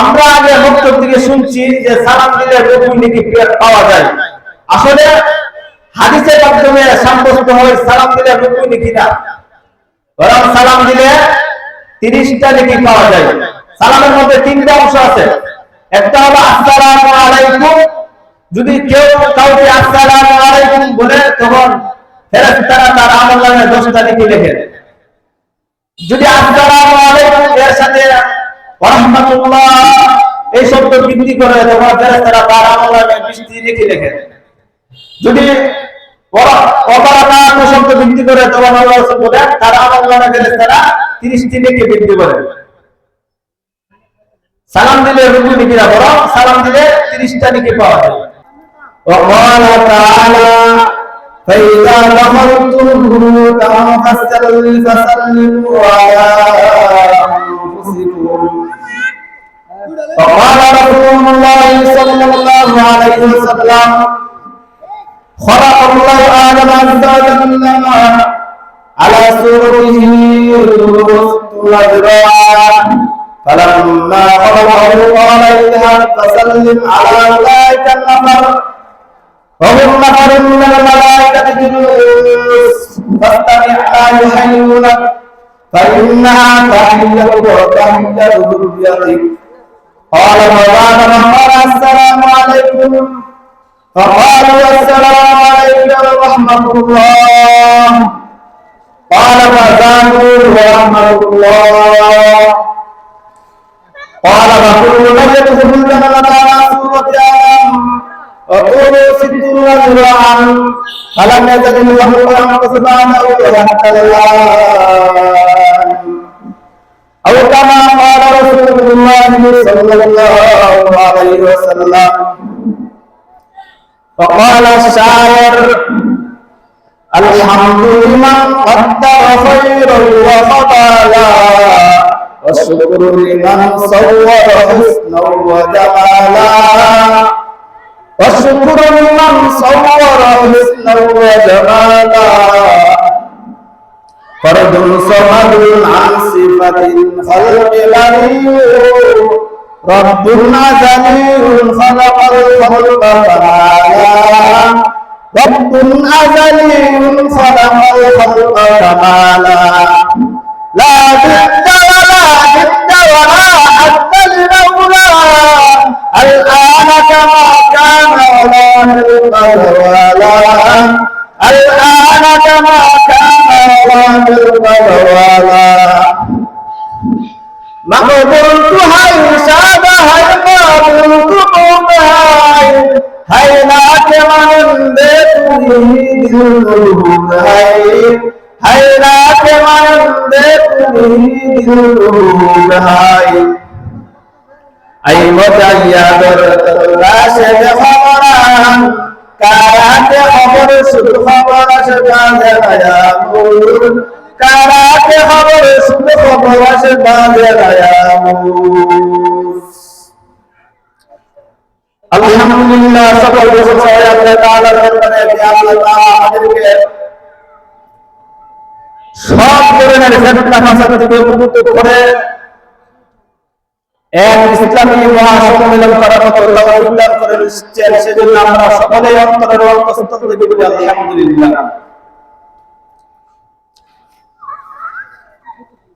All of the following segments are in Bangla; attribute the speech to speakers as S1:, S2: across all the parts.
S1: আমরা আগে বক্তব্য থেকে শুনছি যে সালাম দিলে রুকুই নেকি পাওয়া যায়। আসলে হাদিসের মাধ্যমে সাব্যস্ত হয় সালাম দিলে রুকুই নেকি না, বরং সালাম দিলে 30টা নেকি পাওয়া যায়। সালামের মধ্যে 3টা অংশ আছে। একটা হলো আসসালামু আলাইকুম, যদি কেউ কাউকে আসসালামু আলাইকুম বলে তখন ফেরেশতারা তার আমলনামায় 10টা নেকি লেখে। যদি আসসালামু আলাইকুম এর সাথে ওয়া রাহমাতুল্লাহ এই শব্দ বৃদ্ধি করে তখন ফেরেশতারা তার আমলনামায় 20টি নেকি লেখে। যদি ওয়া শব্দ বৃদ্ধি করে তখন আল্লাহ রাসূল বলেন তার আমলনামায় ফেরেশতারা 30টি নেকি বৃদ্ধি করে। সালাম দিলে রুকুই নেকি না, বরং সালাম দিলে 30টা নেকি পাওয়া যায়। وقال تعالى فإذا دخلتم بيوتا فسلموا على أنفسكم وقال رسول الله صلى الله عليه وسلم خلق الله آدم عز وجل على صورته وذراعه فلما خلقه قال اذهب فسلم على أولئك النفر وهم نفر من الملائكة جلوس فاستمع ما يحيونك فإنها تحية وتحية ذريتك قال وبعد ما قال السلام عليكم فقالوا السلام عليكم ورحمة الله قال فزادوا ورحمة الله قال فكل من يدخل الجنة على صورة آدم وطوله 60 ذراعا فلم يزد الله ينقص سبحانه حتى الآن أو كما قال رسول الله صلى الله عليه وسلم. وقال الشاعر الحمد لمن قدر خيرا وفضلا والشكر لمن صور حسنا وجمالا والشكر لمن صور حسنا وجمالا فرد صمد عن صفة الخلق غني رب أزلي خلق الخلق كمالا رب أزلي خلق الخلق كمالا لا ضد ولا ضد ولا حد لولا الآن كما كان ولا ولا الآن كما كان ولا ما قلت هاي شاب هاي ما قلت هاي ناك من بيته هاي هاي ناك من بيته هاي أي مجايا راشد خبران كارات خبر سد خبر شبان يامور كارات خبر سد خبر شبان يامور আলহামদুলিল্লাহ সকল প্রশংসা আল্লাহ তাআলার দরবারে আল্লাহ তাআলা আমাদেরকে সব ধরনের ফেতনা ফাসাদ থেকে মুক্ত করে এক ইসলামী মহাসম্মেলন করার মতো তৌফিক দান করে দিয়েছেন। সেজন্য আমরা সকলেই অন্তরের অন্তঃস্থল থেকে বলি আলহামদুলিল্লাহ।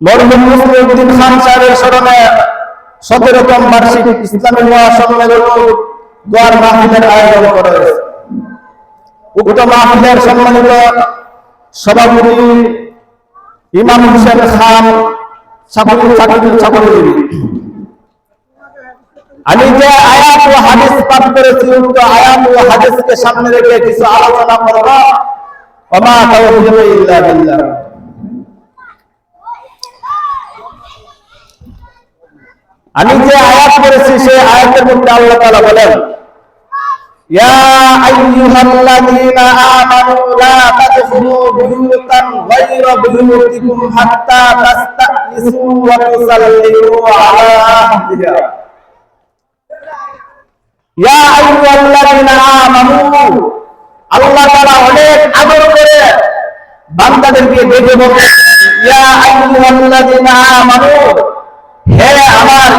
S1: মরহুম মুসলিউদ্দিন খান সাহেবের স্মরণে 17তম বার্ষিক ইসলামী মহাসম্মেলন দোয়ার মাহফিলের আয়োজন করা হয়েছে। উক্ত মাহফিলের সম্মানিত সভাপতি ইমাম হোসেন খান ছাত্রী, আমি যে আয়াত ও হাদিস পাঠ করেছি উক্ত আয়াত ও হাদিসকে সামনে রেখে কিছু আলোচনা করব। ওমা তাওফীকি ইল্লা বিল্লাহ। আমি যে আয়াত করেছি সেই আয়াতের মধ্যে আল্লাহ তাআলা বলেন ইয়া আইয়ুহাল্লাযীনা আমানু লা তাদখুলু বুয়ুতান গায়রা বুয়ুতিকুম হাত্তা তাস্তানিসু ওয়া তুসাল্লিমু আলা আহলিহা। ইয়া আইয়ুহাল্লাযীনা আমানু, আল্লাহ তাআলা অনেক আদর করে বান্দাদেরকে ডেকে বলেন ইয়া আইয়ুহাল্লাযীনা আমানু, হে আমার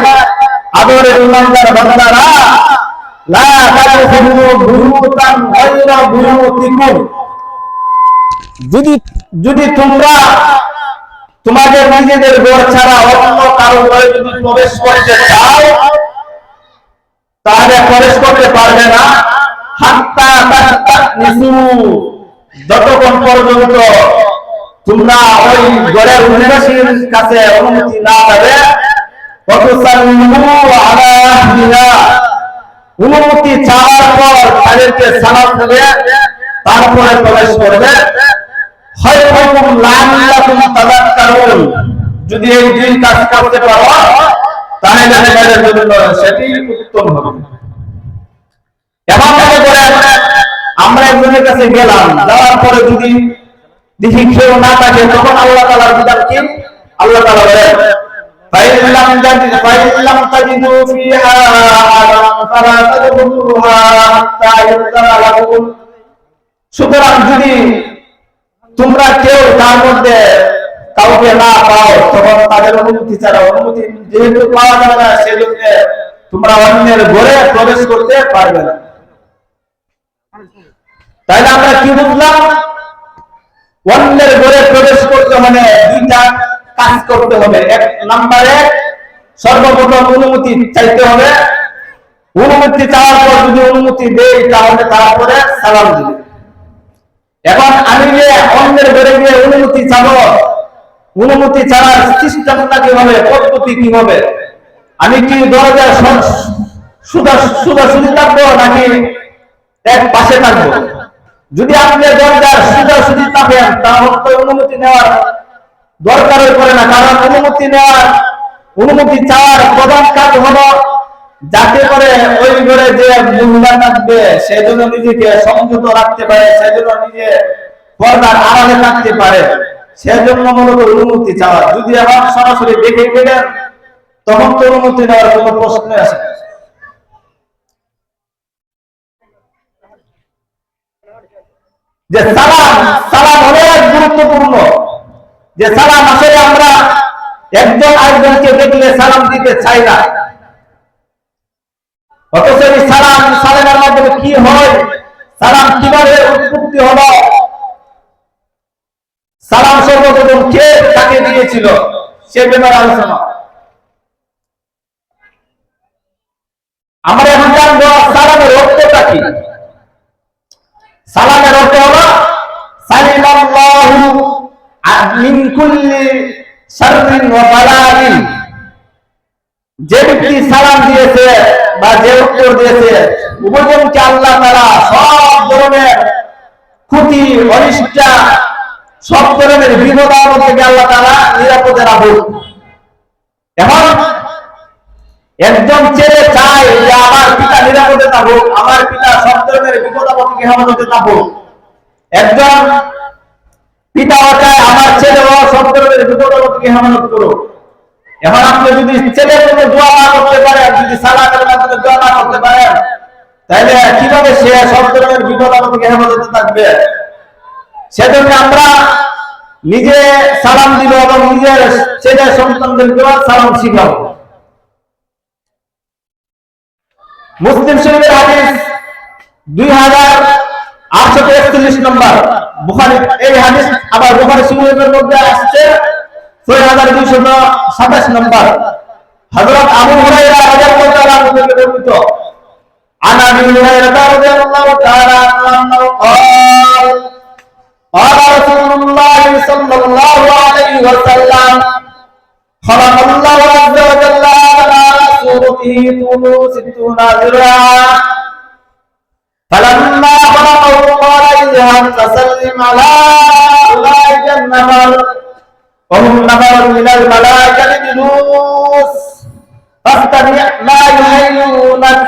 S1: আদরের ইমানদার বান্দারা লা তাদখুলু বুয়ুতান গায়রা বুয়ুতিকুম, যদি তোমরা তোমাদের নিজেদের ঘর ছাড়া অন্য কারো ঘরে যদি প্রবেশ করতে চাও তাহলে প্রবেশ করতে পারবে না, হাত্তা তাস্তানিসু, যতক্ষণ পর্যন্ত তোমরা ওই ঘরের অধিবাসীর কাছে অনুমতি না পাবে, অনুমতি চাওয়ার পর তাদেরকে সালাম দেবে, তারপরে প্রবেশ করবে। যদি এই দুই কাজ করতে পারো তাহলে তাদের জন্য সেটি উত্তম হবে। এমন ভাবে করে আমরা একজনের কাছে গেলাম, যাওয়ার পরে যদি দেখি কেউ না থাকে, তখন আল্লাহ তাআলার বিধান কি? আল্লাহ তাআলা বলেন ফাইল্লাম তাজিদু ফিহা আহাদান ফালা তাদখুলুহা হাত্তা ইউযানা লাকুম, সুতরাং যদি তোমরা কেউ তার মধ্যে কাউকে না পাও, তখন তাদের অনুমতি ছাড়া, অনুমতি যেহেতু পাওয়া যাবে না সেজন্য তোমরা অন্যের ঘরে প্রবেশ করতে পারবে না। তাইলে আমরা কি বুঝলাম? অন্যের ঘরে প্রবেশ করতে হলে দুইটা কাজ করতে হবে। এক নম্বরে সর্বপ্রথম অনুমতি চাইতে হবে, অনুমতি চাওয়ার পর যদি অনুমতি দেয় তাহলে তারপরে সালাম দিবে। এখন আমি যে অন্যের ঘরে গিয়ে অনুমতি চাবো, অনুমতি চাওয়ার সিস্টেমটা কি হবে, পদ্ধতি কি হবে? আমি কি দরজা সোজাসুজি থাকবো নাকি এক পাশে থাকবো? যদি আপনি দরজার সোজাসুজি থাকেন তাহলে তো অনুমতি নেওয়ার দরকারই পড়ে না, কারণ অনুমতি চাওয়ার প্রধান কাজ হলো যাতে করে ওই ঘরে যে মহিলা থাকবে সেজন্য নিজেকে সংযত রাখতে পারে, সেজন্য নিজে পর্দার আড়ালে থাকতে পারে, সেজন্য মূলত অনুমতি চাওয়া। যদি আবার সরাসরি দেখে গেলেন তখন তো অনুমতি নেওয়ার কোনো প্রশ্ন আসে না। যে সালাম হলো গুরুত্বপূর্ণ, যে সালাম আসলে আমরা একজন আরেকজনকে দেখলে সালাম দিতে চাই না, অথচ এই সালামের মাধ্যমে কি হয়, সালাম কিভাবে উৎপত্তি হলো, সালাম সর্বপ্রথম কে তাকে দিয়েছিল সে ব্যাপারে আলোচনা আমরা এখন জানবো। সালামের অর্থটা কি? সালামের অর্থ হলো সাল্লাল্লাহু মিন কুল্লি শাররিন ওয়া বালাইন, যে ব্যক্তি সালাম দিয়েছে বা যে উত্তর দিয়েছে উভয়জনকে আল্লাহ তাআলা সব ধরনের ক্ষতি, অনিষ্টা, সব ধরনের বিপদ আপদ থেকে আল্লাহ তাআলা নিরাপদে রাখুক। এখন একজন ছেলে চায় যে আমার পিতা নিরাপদে থাকুক, আমার পিতা সব ধরনের বিপদ আপদ থেকে হেফাজতে থাকুক। একজন পিতাও চায় আমার ছেলেও সব ধরনের বিপদ আপদ থেকে হেফাজত করুক। এখন আপনি যদি ছেলের জন্য দোয়া না করতে পারেন, যদি সালাতের মাধ্যমে দোয়া না করতে পারেন, তাহলে কিভাবে সে সব ধরনের বিপদ আপদ থেকে হেফাজতে থাকবে? সেজন্য আমরা নিজে সালাম দিব এবং নিজের ছেলে সন্তানদেরকে সালাম শিখাবো। মুসলিম শরীফের হাদিস 2841 নম্বর, বুখারী এই হাদিস আবার বুখারী শরীফের মধ্যে আসছে 6227 নম্বর। হযরত আবু হুরায়রা রাদিয়াল্লাহু তাআলা থেকে বর্ণিত, আন আবি হুরায়রা রাদিয়াল্লাহু তাআলা আনহু قال قال رسول الله صلى الله عليه وسلم خلق الله عز وجل على صورته طول 60 ذراعا فلما خلقه قال اذهب فسلم على أولئك النفر وهم نفر من الملائكة جلوس فاستمع ما يحيونك।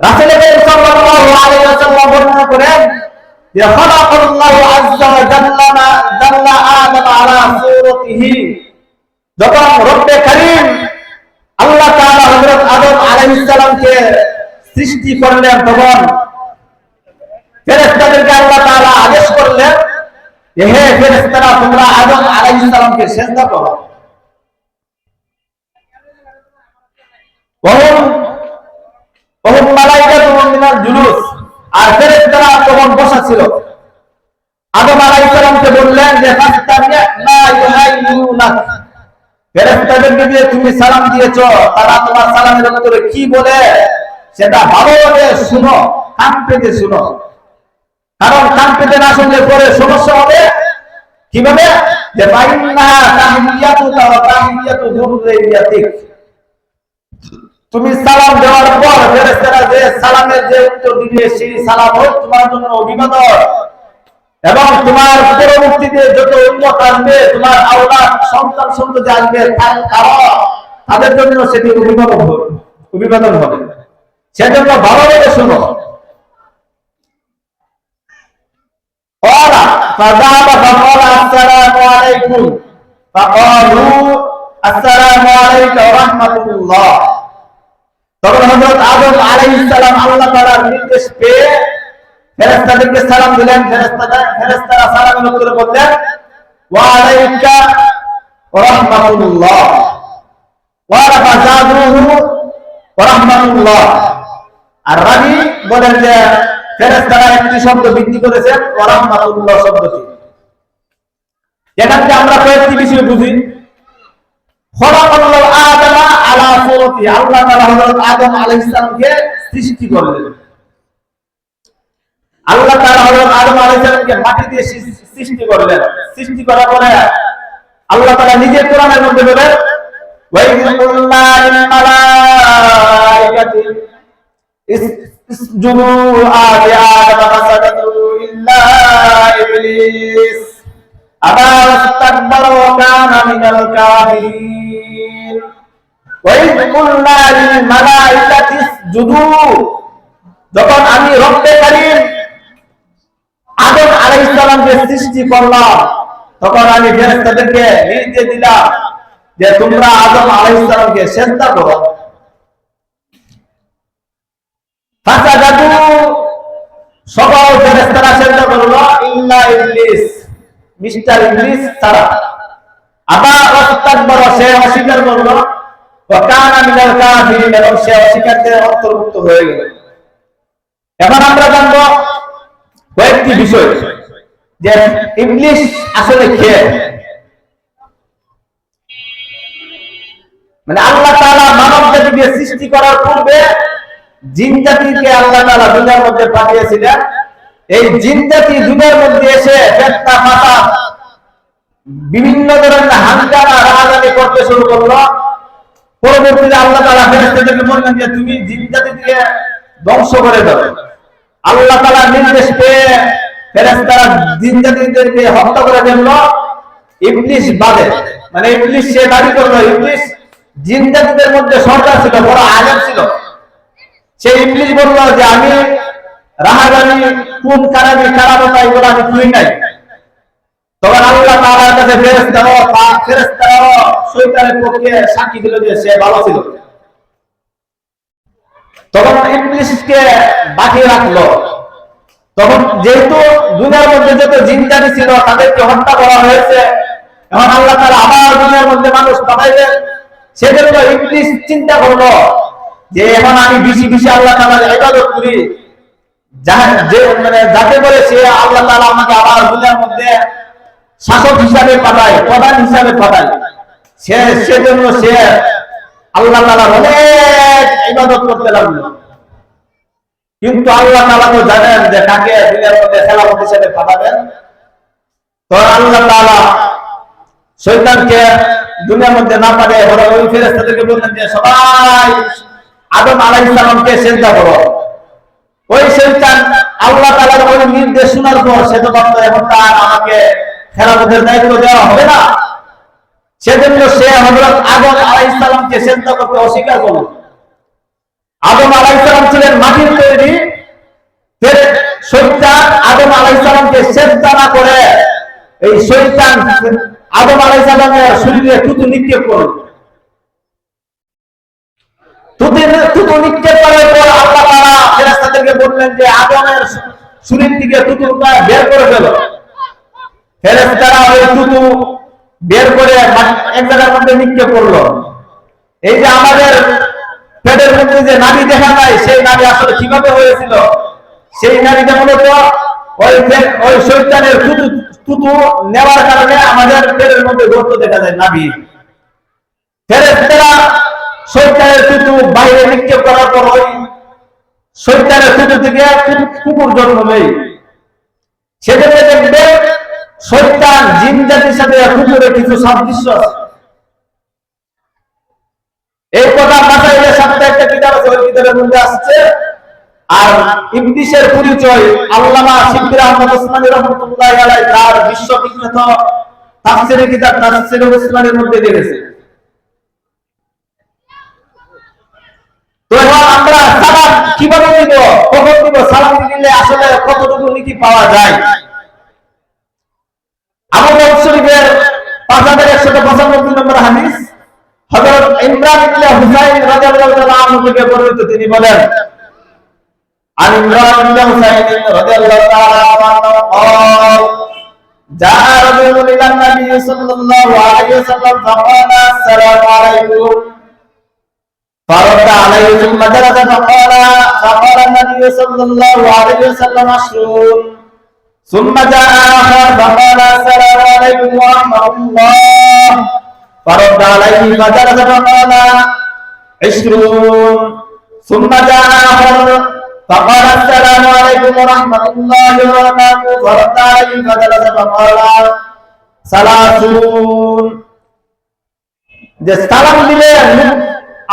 S1: রাসূল সাল্লাল্লাহু আলাইহি ওয়াসাল্লাম বর্ণনা করেন যে খালাকাল্লাহু আযজা ওয়া জাল্লা আদম আলা সূরাতিহি, যখন রব্বে কারীম আল্লাহ তাআলা হযরত আদম আলাইহিস সালামকে সৃষ্টি করলেন, তখন ফেরেশতাদেরকে আল্লাহ তাআলা আদেশ করলেন যে হে ফেরেশতারা, তোমরা আদম আলাইহিস সালামকে সিজদা করো। ওহুম ওহুম মালাইকাতুন মিনাল জুলুস, আর ফেরেশতারা তখন বসা ছিল। আদম আলাইহিস সালামকে বললেন যে ফাস্তামিয়া মা ইউহাইয়ুনাক, ফেরেশতাদেরকে দিয়ে তুমি সালাম দিয়েছো, তারা তোমার সালামের উত্তরে কি বলে সেটা ভালোভাবে শুনো, কান পেতে শুনো। কারণ কান পেতে না শুনলে পরে সমস্যা হবে। কিভাবে? যে বাইন্নাহা তাহিয়াতুকা ওয়া তাহিয়াতু যুররিয়াতিক, তুমি সালাম দেওয়ার পর ফেরেশতারা যে সালামের যে উত্তর দিবে সেই সালাম হোক তোমার জন্য অভিবাদন, এবং তোমার পরবর্তীতে যত উম্মত আসবে, তোমার আওলাদ সন্তান সন্ততি আসবে, তাদের জন্য সেটি অভিবাদন হবে। সেজন্য ভালোভাবে শুনো। فذهب فقال السلام عليكم فقالوا السلام عليك ورحمة الله। তখন হযরত আদম আলাইহিস সালাম আল্লাহ তাআলার নির্দেশ পেয়ে ফেরেশতাদেরকে সালাম দিলেন। ফেরেশতারা সালামের উত্তরে বললেন ওয়া আলাইকা ওয়া রাহমাতুল্লাহ ওয়া রাফাজাতুহু ওয়া রাহমাতুল্লাহ। আর রাবী বলেন যে ফেরেশতারা একটি শব্দ বৃদ্ধি করেছেন ওয়া রাহমাতুল্লাহ শব্দটি। এখানে আমরা কয়েকটি বিষয় বুঝি। খলাকাল্লাহু আদামা আলা সুরতি, আল্লাহ তাআলা হযরত আদম আলাইহিস সালামকে সৃষ্টি করলেন। আল্লাহ তাআলা হযরত আদম আলাইহিস সালামকে মাটি দিয়ে সৃষ্টি করলেন। সৃষ্টি করার পরে আল্লাহ তাআলা নিজে কোরআনের মধ্যে বলেন ওয়া ইযকুল্না লিল মালাইকাতি ইসজুদু আলি আদম ফাসাজাদু ইল্লা ইবলিস আবা ওয়াস্তাকবারা ওয়া কানা মিনাল কাফিরিন। ওয়া ইযকুল্না লিল মালাইকাতি ইসজুদু, যখন আমি রব্বে কারীম আদম আলাইহিস সালামকে সৃষ্টি করলাম, তখন আমি ফেরেশতাদেরকে নির্দেশ দিলাম যে তোমরা আদম আলাইহিস সালামকে সিজদা করো। ফাসাজাদু, সকল ফেরেশতারা সিজদা করলো ইল্লা ইবলিস, মিস্টার ইবলিস ছাড়া। আবা ওয়াস্তাকবারা, সে অস্বীকার করলো। ওয়া কানা মিনাল কাফিরিন, এবং সে অস্বীকারীদের অন্তর্ভুক্ত হয়ে গেল। এখন আমরা জানবো কয়েকটি বিষয় যে ইবলিস আসলে কে। মানে আল্লাহ তাআলা মানব জাতিকে সৃষ্টি করার পূর্বে জিন জাতিকে আল্লাহ তাআলা দুনিয়ার মধ্যে পাঠিয়েছিলেন। এই জিন জাতি দুনিয়ার মধ্যে এসে ফেতনা ফাসাদ বিভিন্ন ধরনের হাঙ্গামা রাহাজানি করতে শুরু করলো। পরবর্তীতে আল্লাহ তাআলা ফেরেশতাদেরকে বললেন যে তুমি জিন জাতিকে ধ্বংস করে দাও। আল্লাহ তাআলা নির্দেশ পেয়ে ফেরেশতারা জিন জাতিদেরকে হত্যা করে দিল, ইবলিস বাদে। মানে ইবলিস সে দাবি করলো, ইবলিস জিন জাতিদের মধ্যে সর্দার ছিল, বড় আলেম ছিল। সেই ইবলিস বলল যে আমি রাহাজানি কোন কারামি কারামত এগুলো আমি তুই নাই। তখন আল্লাহ তাআলার কাছে ফেরেশতারা শয়তানের পক্ষে সাক্ষী দিল যে সে ভালো ছিল। তখন ইবলিসকে বাঁচিয়ে রাখলো। তখন যেহেতু দুনিয়ার মধ্যে যত জিন জাতি ছিল তাদেরকে হত্যা করা হয়েছে, এখন আল্লাহ তাআলা আবার দুনিয়ার মধ্যে মানুষ পাঠাইলেন। সেজন্য ইবলিস চিন্তা করলো যে এখন আমি বেশি বেশি আল্লাহ তাআলার ইবাদত করি, যাতে করে সে আল্লাহ তাআলা আমাকে আবার দুনিয়ার মধ্যে শাসক হিসাবে পাঠায়, প্রধান হিসাবে পাঠায়। সেজন্য সে আল্লাহ তাআলার অনেক ইবাদত করতে লাগলো। কিন্তু আল্লাহ তাআলা তো জানেন যে কাকে দুনিয়ার মধ্যে খেলাফত হিসেবে পাঠাবেন। তো আল্লাহ তাআলা শয়তানকে দুনিয়ার মধ্যে না পাঠিয়ে বরং ওই ফেরেশতাদেরকে বললেন যে সবাই আদম আলাইহিস সালামকে সিজদা করো। ওই শয়তান আল্লাহ তাআলার ওই নির্দেশ শোনার পর সে তো ভাবতো এখন তার আমাকে খেলাফতের দায়িত্ব দেওয়া হবে না। সেজন্য সে হযরত আদম আলাইহিস সালামকে সিজদা করতে অস্বীকার করল। আদম আলাইহিস সালাম ছিলেন মাটির তৈরি, শয়তান আদম আলাইহিস সালামকে সিজদা না করে এই শয়তান আদম আলাইহিস সালামের শরীরে থুতু নিক্ষেপ করল। থুতু নিক্ষেপ করার পর আল্লাহ তাআলা ফেরেশতাদেরকে বললেন যে আদমের শরীর থেকে থুতুটা বের করে ফেলো। ফেরেশতারা ওই থুতু বের করে এক জায়গার মধ্যে নিক্ষেপ করলো। এই যে আমাদের পেটের মধ্যে যে নাভি দেখা যায় সেই নাভি আসলে কিভাবে হয়েছিল? সেই নাভিটা মূলত ওই শয়তানের থুতু নেওয়ার কারণে আমাদের পেটের মধ্যে গর্ত দেখা যায় নাভি। ফেরেশতারা শয়তানের থুতু বাইরে নিক্ষেপ করার পর ওই শয়তানের থুতু থেকে কুকুর জন্ম নেয়। সেক্ষেত্রে দেখবে শয়তান জিন জাতির সাথে কুকুরের কিছু সাদৃশ্য আছে। এই কথা মাসাইলের সাথে একটা কিতাব আছে, ওই কিতাবের মধ্যে আসছে। আর ইবলিসের পরিচয় আল্লামা শিববির আহমদ ওসমানী রাহমাতুল্লাহি আলাইহি তার বিশ্ববিখ্যাত তাফসীরের কিতাব তাফসীরুল ওসমানীর মধ্যে দিয়েছে। তো এখন আমরা সালাম কিভাবে দিব, কখন দিব, সালাম দিলে আসলে কতটুকু নেকি পাওয়া যায়? আবু দাউদ শরীফের 5195 নম্বর হাদিস, হযরত ইমরান ইবনে হুসাইন রাদিয়াল্লাহু তাআলা আনহু থেকে বর্ণিত, তিনি বলেন, عن عمران بن حسين رضي الله تعالى عنه قال جاء رجل إلى النبي صلى الله عليه وسلم فقال السلام عليكم فرد عليه ثم جلس فقال النبي صلى الله عليه وسلم اشرون ثم جاء آخر فقال السلام عليكم ورحمة الله فرد عليه فجلس فقال عشرون ثم جاء آخر فقال السلام عليكم ورحمة الله وبركاته فرد عليه فجلس فقال ثلاثون। যে সালাম দিলে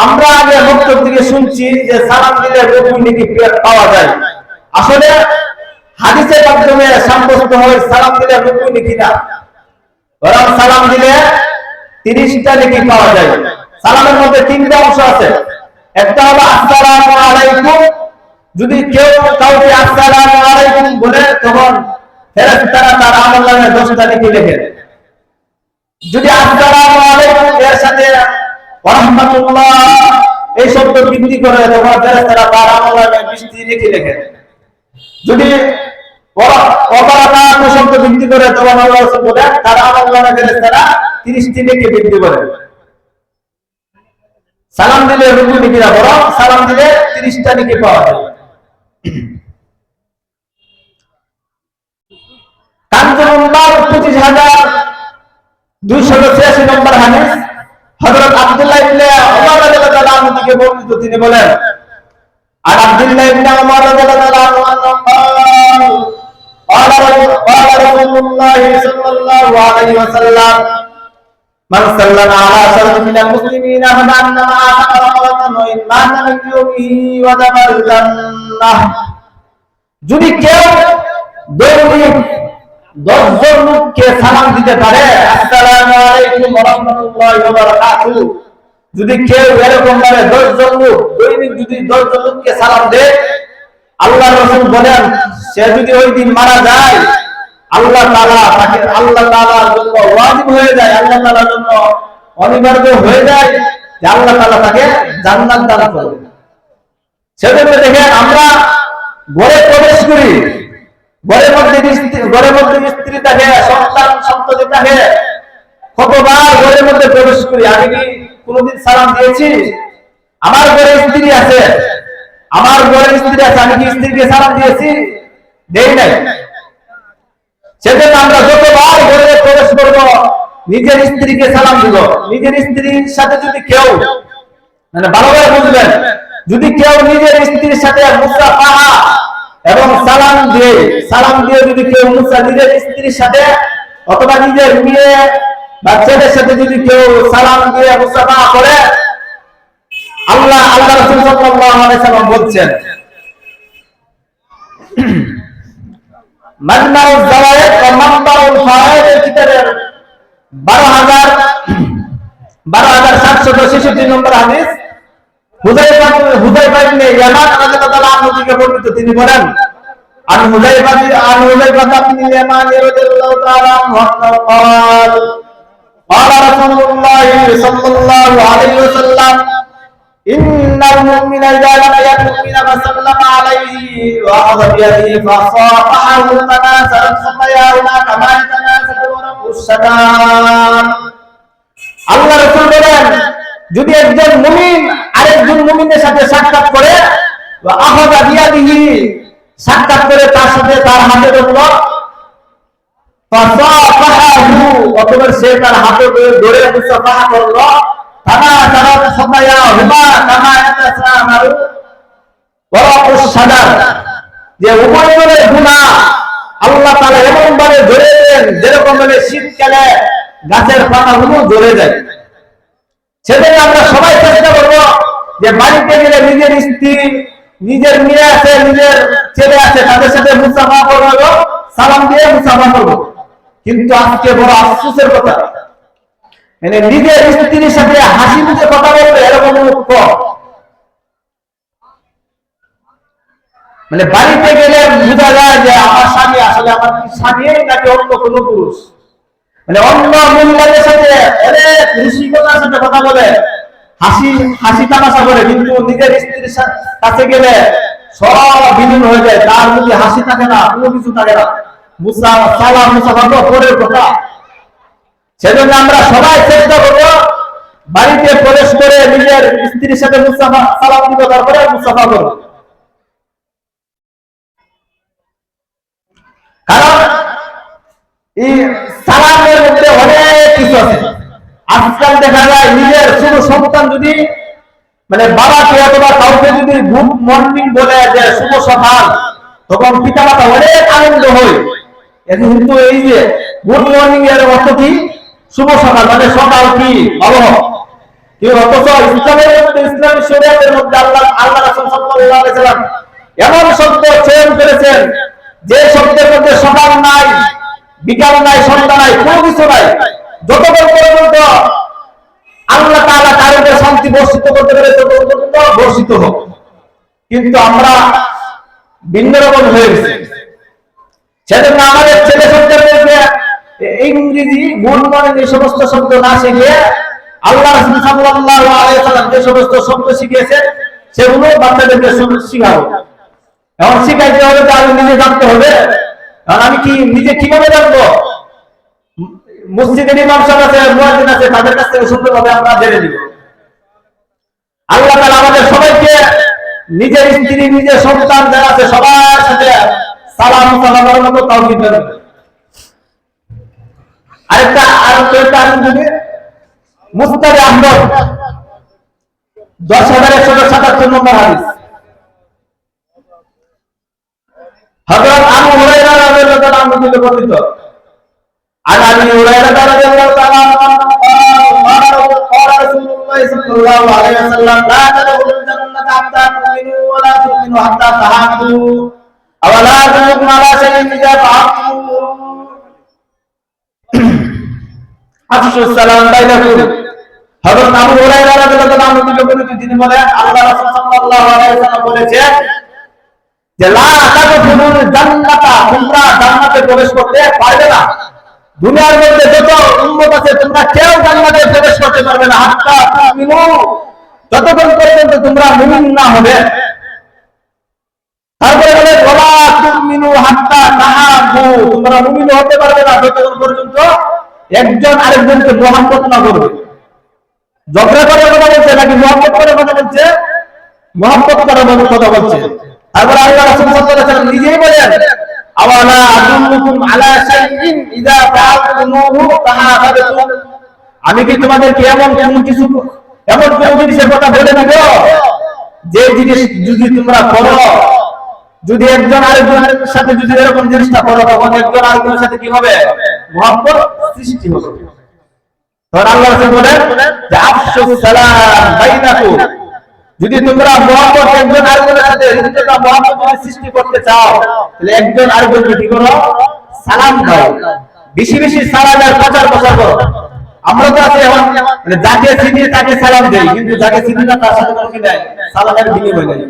S1: আমরা আগে বক্তব্য থেকে শুনছি যে সালাম দিলে রূহ নাকি পাওয়া যায়। আসলে হাদিসের মাধ্যমে সাব্যস্ত হয় সালাম দিলে রূহ নাকি না, বরং সালাম দিলে 30টা নাকি পাওয়া যায়। সালামের মধ্যে 3টা অংশ আছে। একটা হলো আসসালামু আলাইকুম, যদি কেউ কাউকে আসসালামু আলাইকুম বলে তখন ফেরেশতারা তার আমলনামায় 10টা নেকি লেখে। যদি আসসালামু আলাইকুম এর সাথে ওয়া রাহমাতুল্লাহ এই শব্দ বৃদ্ধি করে তখন ফেরেশতারা তার আমলনামায় 20টি নেকি লেখে। যদি ওয়া বারাকাতুহু শব্দ বৃদ্ধি করে তখন আল্লাহ রাসূল বলে তার আমলনামায় ফেরেশতারা 30টি নেকি বৃদ্ধি করে। সালাম দিলে রূহ নেকি না, বরং সালাম দিলে 30টা নেকি পাওয়া যায়। কানজুল উম্মাহ 25286 নম্বর হাদিস, হযরত আব্দুল্লাহ ইবনে ওমর রাদিয়াল্লাহু তাআলা আনহু থেকে বর্ণিত, তিনি বলেন, আর আব্দুল্লাহ ইবনে ওমর রাদিয়াল্লাহু তাআলা আনহু قال رسول الله صلى الله عليه وسلم من سلم على شرط من المسلمين فكأنما أعتق رقبة وإن مات من يومه وجب الجنة। যদি কেউ দৈনিক 10 জন লোককে সালাম দিতে পারে, আসসালামু আলাইকুম ওয়া রাহমাতুল্লাহি ওয়া বারাকাতুহু, যদি কেউ এরকম ভাবে 10 জন লোক দৈনিক যদি 10 জন লোককে সালাম দেয়, আল্লাহর রাসূল বলেন সে যদি ওই দিন মারা যায় আল্লাহ তাআলার জন্য ওয়াজিব হয়ে যায়, আল্লাহ তাআলার জন্য অনিবার্য হয়ে যায় যে আল্লাহ তাআলা তাকে জান্নাত দান করবে। সেজন্য দেখেন আমরা ঘরে প্রবেশ করি, ঘরের মধ্যে স্ত্রী থাকে, সন্ততি থাকে, কতবার ঘরের মধ্যে প্রবেশ করি। আমি কি কোনোদিন সালাম দিয়েছি? আমার ঘরে স্ত্রী আছে, আমি কি স্ত্রীকে সালাম দিয়েছি? দেই নাই। সেজন্য আমরা যতবার ঘরে প্রবেশ করব নিজের স্ত্রীকে সালাম দিব। নিজের স্ত্রীর সাথে যদি কেউ, মানে ভালোভাবে বুঝবেন, যদি কেউ নিজের স্ত্রীর সাথে মুসাফাহা এবং সালাম দিয়ে যদি কেউ নিজের স্ত্রীর সাথে অথবা নিজের মেয়ে বা ছেলের সাথে যদি কেউ সালাম দিয়ে মুসাফাহা করে, আল্লাহ রাসূল সাল্লাল্লাহু আলাইহি ওয়াসাল্লাম বলছেন, মাজমাউজ জাওয়ায়েদ ওয়া মানবাউল ফাওয়ায়েদের কিতাবের 12766 নম্বর হাদিস, হুযায়ফা ইবনে ইয়ামান রাদিয়াল্লাহু তাআলা আনহু থেকে বর্ণিত, তিনি বলেন, আন হুযায়ফা ইবনে ইয়ামান রাদিয়াল্লাহু তাআলা আনহু قال قال رسول الله صلى الله عليه وسلم إن المؤمن إذا لقي المؤمن فسلم عليه وأخذ بيده فصافحه تناسلت خطاياهما كما يتناسل ورق الشجر। আল্লাহ রাসূল বলেন, যদি একজন মুমিন আরেকজন মুমিনের সাথে সাক্ষাৎ করে আহাদা বিয়াদিহি সাক্ষাৎ করে তার সাথে তার হাতে ধরলো ফাসাফাহু অতঃপর সে তার হাতে ধরে মুসাফাহা করলো তারা তারা খতায়া হুমা কামা ইয়াতাসামারু ওয়ারাকুস সাদার যে উভয়ের গুনাহ আল্লাহ তাআলা এমন ভাবে ধরে দেন যেরকম ভাবে শীতকালে গাছের পাতাগুলো ধরে যায়। সেজন্য আমরা সবাই চেষ্টা করব যে বাড়িতে গেলে নিজের স্ত্রী নিজের মেয়ে আছে নিজের ছেলে আছে তাদের সাথে মুসাফা করবো সালাম দিয়ে মুসাফা করবো। কিন্তু আজকে বড় আফসোসের কথা মানে নিজের স্ত্রীর সাথে হাসি মুখে কথা বলবে এরকম লোক মানে বাড়িতে গেলে বোঝা যায় যে আমার স্বামী আসলে আমার স্বামী নাকি অন্য কোনো পুরুষ মানে অন্য মহিলাদের সাথে রসিকতার সাথে কথা বলে হাসি হাসি তামাশা করে কিন্তু নিজের স্ত্রীর কাছে গেলে সব বিলীন হয়ে যায় তার মধ্যে হাসি থাকে না কোনো কিছু থাকে না মুসাফা পরের কথা। সেজন্য আমরা সবাই চেষ্টা করবো বাড়িতে প্রবেশ করে নিজের স্ত্রীর সাথে মুসাফা সালাম দিব তারপরে মুসাফা করবো। কারণ এই সালামের মধ্যে অনেক কিছু আছে। আজকাল দেখা যায় নিজের ছোট সন্তান যদি মানে বাবাকে অথবা কাউকে যদি গুড মর্নিং বলে যে শুভ সকাল তখন পিতা মাতা অনেক আনন্দ হয়। কিন্তু এই যে গুড মর্নিং এর অর্থ কি শুভ সকাল মানে সকাল কি ভালো কি অথচ ইসলামের মধ্যে ইসলামী শরীয়তের মধ্যে আল্লাহ রাসূল সাল্লাল্লাহু আলাইহি ওয়াসাল্লাম এমন শব্দ চয়ন করেছেন যে শব্দের মধ্যে সকাল নাই বিকাল নাই সন্ধ্যা নাই কোনো কিছু নাই যতক্ষণ পর্যন্ত আল্লাহ তাআলা তার উপর শান্তি বর্ষিত করতে পারে ততক্ষণ পর্যন্ত বর্ষিত হোক। কিন্তু আমরা ভিন্ন রকম হয়ে গেছি। সেজন্য আমাদের ছেলে সন্তানদেরকে ইংরেজি গুড মর্নিং এই সমস্ত শব্দ না শিখিয়ে আল্লাহ রাসূল সাল্লাল্লাহু আলাইহি ওয়াসাল্লাম যে সমস্ত শব্দ শিখিয়েছেন সেগুলো বাচ্চাদেরকে শিখাবো। এখন শিখাইতে হবে যে আমি নিজে জানতে হবে। কারণ আমি কি নিজে কিভাবে জানবো? মসজিদের ইমাম সাহেব আছে মুয়াজ্জিন আছে তাদের কাছ থেকে সুন্দরভাবে আমরা জেনে নিব। আল্লাহ তাআলা আমাদের সবাইকে নিজের স্ত্রী নিজের সন্তান যারা আছে সবার সাথে সালাম সালামের মতো তাওফিক দেন। আরেকটা যদি মুস্তাদ আহমদ 10177 নম্বর হাদিস হযরত আবু হুরায়রা রাদিয়াল্লাহু আনহু থেকে বর্ণিত عن ابي هريره رضي الله تعالى عنه قال رسول الله صلى الله عليه وسلم لا تدخلوا الجنه حتى تؤمنوا ولا تؤمنوا حتى تحابوا اولا تدخلوا على شيء اذا فعلتم افشوا السلام بينكم হযরত আবু হুরায়রা রাদিয়াল্লাহু আনহু থেকে বর্ণিত তিনি বলেন আল্লাহ রাসূল সাল্লাল্লাহু আলাইহি ওয়াসাল্লাম বলেছেন যে লা তাদখুলুল জান্নাতা তোমরা জান্নাতে প্রবেশ করতে পারবে না। দুনিয়ার মধ্যে যত উম্মত আছে তোমরা কেউ জান্নাতে প্রবেশ করতে পারবে না হাত্তা তুমিনু যতক্ষণ পর্যন্ত তোমরা মুমিন না হবে। তারপরে বলে ওয়ালা তুমিনু হাত্তা তাহাবু তোমরা মুমিন হতে পারবে না যতক্ষণ পর্যন্ত একজন আরেকজনকে মহব্বত না করবে। ঝগড়া করে কথা বলছে নাকি মহব্বত করে কথা বলছে? মহব্বত করে কথা বলছে। তারপরে আল্লাহ রাসূল সাল্লাল্লাহু আলাইহি ওয়াসাল্লাম নিজেই বলেন আওয়ালা আদুল্লুকুম আলা শাইইন ইযা ফাআলতুমুহু তাহাবাতুম আমি কি তোমাদেরকে এমন কিছু জিনিসের কথা বলে দিব যে জিনিস যদি তোমরা করো যদি একজন আরেকজনের সাথে যদি এরকম জিনিসটা করো তখন একজন আরেকজনের সাথে কি হবে মহব্বত সৃষ্টি হবে। তখন আল্লাহ রাসূল বলেন যে আফশুস সালাম বাইনাকুম যদি তোমরা মহব্বত একজন আরেকজনের সাথে হৃদ্যতা মহব্বত সৃষ্টি করতে চাও তাহলে একজন আরেকজনকে কি করো সালাম দাও বেশি বেশি সালামের প্রচার প্রসার করো। আমরা তো আছে এখন মানে যাকে চিনি তাকে সালাম দেই কিন্তু যাকে চিনি না তার সাথে কি দেয় সালামের বিনিময় দেয়।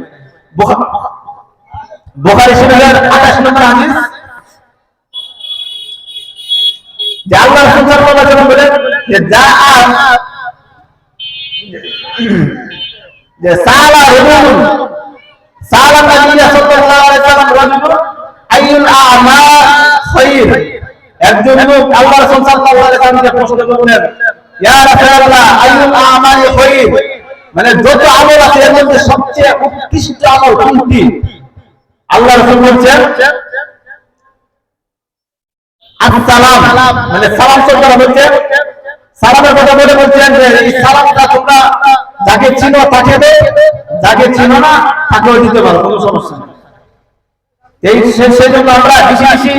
S1: বুখারী শরীফের 28 নম্বর হাদিস যে আল্লাহ রাসূল সাল্লাল্লাহু আলাইহি ওয়াসাল্লাম বলেন যে যে সালা রাজুল সালা নবী সাল্লাল্লাহু আলাইহি ওয়াসাল্লাম রাজুল আইয়ুল আমাল খায়র একজন লোক আল্লাহ রাসূল সাল্লাল্লাহু আলাইহি ওয়াসাল্লামকে প্রশ্ন করলেন ইয়া রাসূলুল্লাহ আইয়ুল আমাল খায়র মানে যত আমল আছে এর মধ্যে সবচেয়ে উৎকৃষ্ট আমল কোনটি? আল্লাহ রাসূল বলেন আসসালাম, মানে সালাম করা হচ্ছে। সালামের কথা বলে বলছেন যে এই সালামটা তোমরা যাকে চিনো তাকে দাও, যাকে চিনো না তাকেও দিতে পারো, কোনো সমস্যা নেই। এই সেজন্য আমরা বেশি বেশি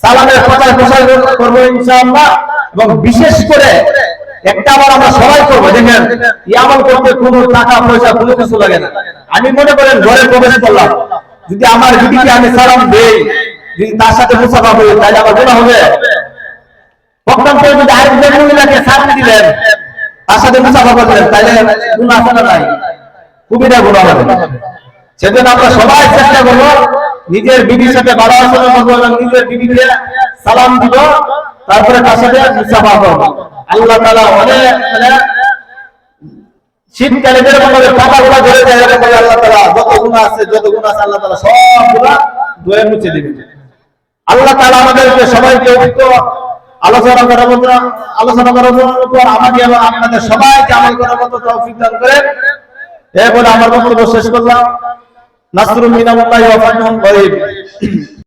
S1: সালামের প্রচার প্রসার করবো ইনশাআল্লাহ। এবং বিশেষ করে একটা আবার আমরা সবাই করবো, দেখেন এই আমল করতে কোনো টাকা পয়সা কোনো কিছু লাগে না। আমি মনে করেন ঘরে প্রবেশ করলাম, যদি আমার বিবিকে আমি সালাম দেই, যদি তার সাথে মুসাফা করি, তাহলে আমার গুনাহ হবে? প্রথম করে যদি আরেকজন মহিলাকে সালাম দিলেন, তার সাথে মুসাফা করলেন, তাহলে গুনাহ আছে না নাই? খুবই না গুনাহ হবে। সেজন্য আমরা সবাই চেষ্টা করবো নিজের বিবির সাথে ভালো আচরণ করবো এবং নিজের বিবিকে সালাম দিব, তারপরে তার সাথে মুসাফা করবো। আল্লাহ তাআলা অনেক শীতকালে যেরকম ভাবে পাতাগুলো ধরে যায়, এরকম ভাবে আল্লাহ তাআলা যত গুনাহ আছে আল্লাহ তাআলা সবগুলা ধুয়ে মুছে দিবেন। আল্লাহ তাআলা আমাদেরকে সবাইকে উক্ত আলোচনা করার উপর আমাকে এবং আপনাদের সবাইকে আমল করার মতো তৌফিক দান করেন। এই বলে আমার বক্তব্য শেষ করলাম। নাসরুম মিনাল্লাহি ওয়া ফাতহুন করিব।